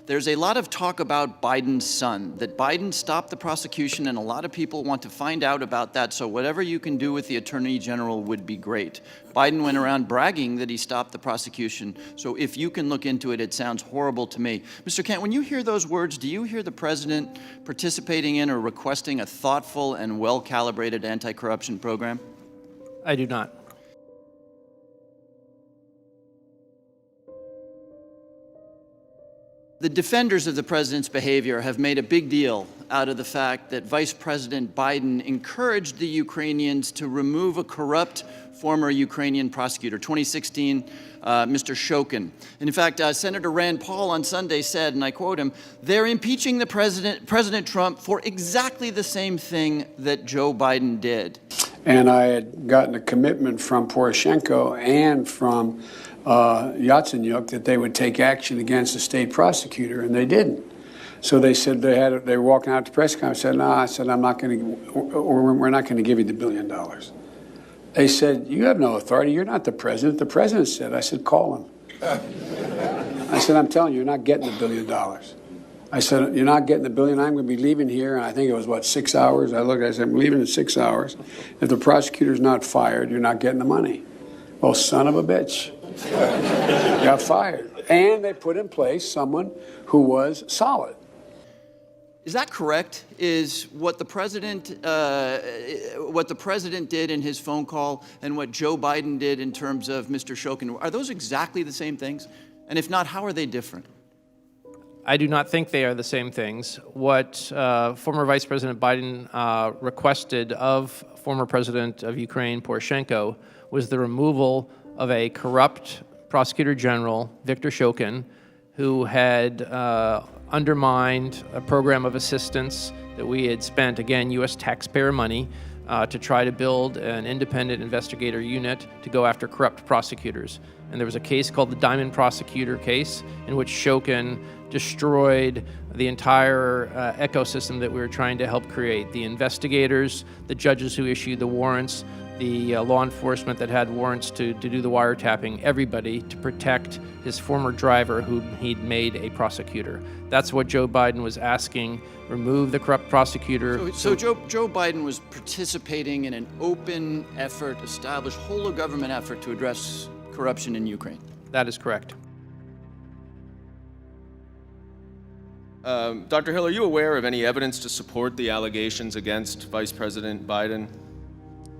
There's a lot of talk about Biden's son, that Biden stopped the prosecution, and a lot of people want to find out about that, so whatever you can do with the Attorney General would be great. Biden went around bragging that he stopped the prosecution, so if you can look into it, it sounds horrible to me. Mr. Kent, when you hear those words, do you hear the president participating in or requesting a thoughtful and well-calibrated anti-corruption program? I do not. The defenders of the president's behavior have made a big deal out of the fact that Vice President Biden encouraged the Ukrainians to remove a corrupt former Ukrainian prosecutor, 2016, Mr. Shokin. And in fact, Senator Rand Paul on Sunday said, and I quote him, "They're impeaching the President Trump for exactly the same thing that Joe Biden did." And I had gotten a commitment from Poroshenko and from Yatsenyuk that they would take action against the state prosecutor, and they didn't. So they said they were walking out to press conference. I said, "No," I said, "I'm not going to, or we're not going to give you the $1 billion." They said, "You have no authority. You're not the president." The president said. I said, "Call him." I said, "I'm telling you, you're not getting the $1 billion." I said, "You're not getting the $1 billion. I'm going to be leaving here." And I think it was, 6 hours? I looked, I said, "I'm leaving in 6 hours. If the prosecutor's not fired, you're not getting the money." Well, son of a bitch. Got fired. And they put in place someone who was solid. Is that correct? Is what the president did in his phone call and what Joe Biden did in terms of Mr. Shokin, are those exactly the same things? And if not, how are they different? I do not think they are the same things. What former Vice President Biden requested of former President of Ukraine, Poroshenko, was the removal of a corrupt prosecutor general, Viktor Shokin, who had undermined a program of assistance that we had spent, again, U.S. taxpayer money, to try to build an independent investigator unit to go after corrupt prosecutors. And there was a case called the Diamond Prosecutor case in which Shokin destroyed the entire ecosystem that we were trying to help create. The investigators, the judges who issued the warrants, the law enforcement that had warrants to do the wiretapping, everybody to protect his former driver who he'd made a prosecutor. That's what Joe Biden was asking, remove the corrupt prosecutor. So Joe Biden was participating in an open effort, established whole of government effort to address corruption in Ukraine. That is correct. Dr. Hill, are you aware of any evidence to support the allegations against Vice President Biden?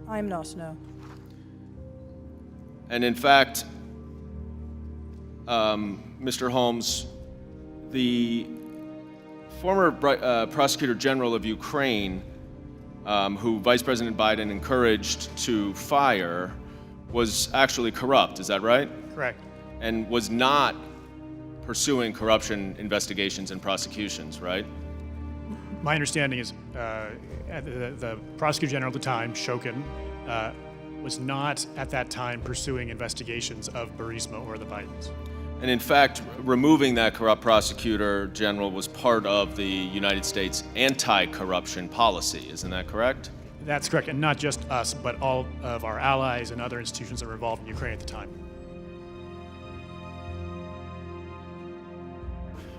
I'm not, no. And in fact, Mr. Holmes, the former Prosecutor General of Ukraine, who Vice President Biden encouraged to fire, was actually corrupt, is that right? Correct. And was not pursuing corruption investigations and prosecutions, right? My understanding is the Prosecutor General at the time, Shokin, was not at that time pursuing investigations of Burisma or the Bidens. And in fact, removing that corrupt prosecutor general was part of the United States anti-corruption policy, isn't that correct? That's correct, and not just us, but all of our allies and other institutions that were involved in Ukraine at the time.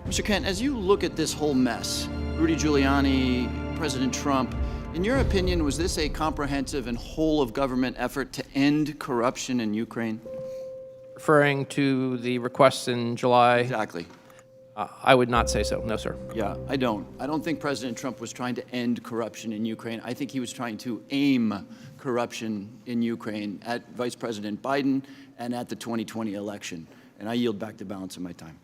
Mr. Kent, as you look at this whole mess, Rudy Giuliani, President Trump, in your opinion, was this a comprehensive and whole of government effort to end corruption in Ukraine? Referring to the requests in July? Exactly. I would not say so, no, sir. Yeah, I don't think President Trump was trying to end corruption in Ukraine. I think he was trying to aim corruption in Ukraine at Vice President Biden and at the 2020 election. And I yield back the balance of my time.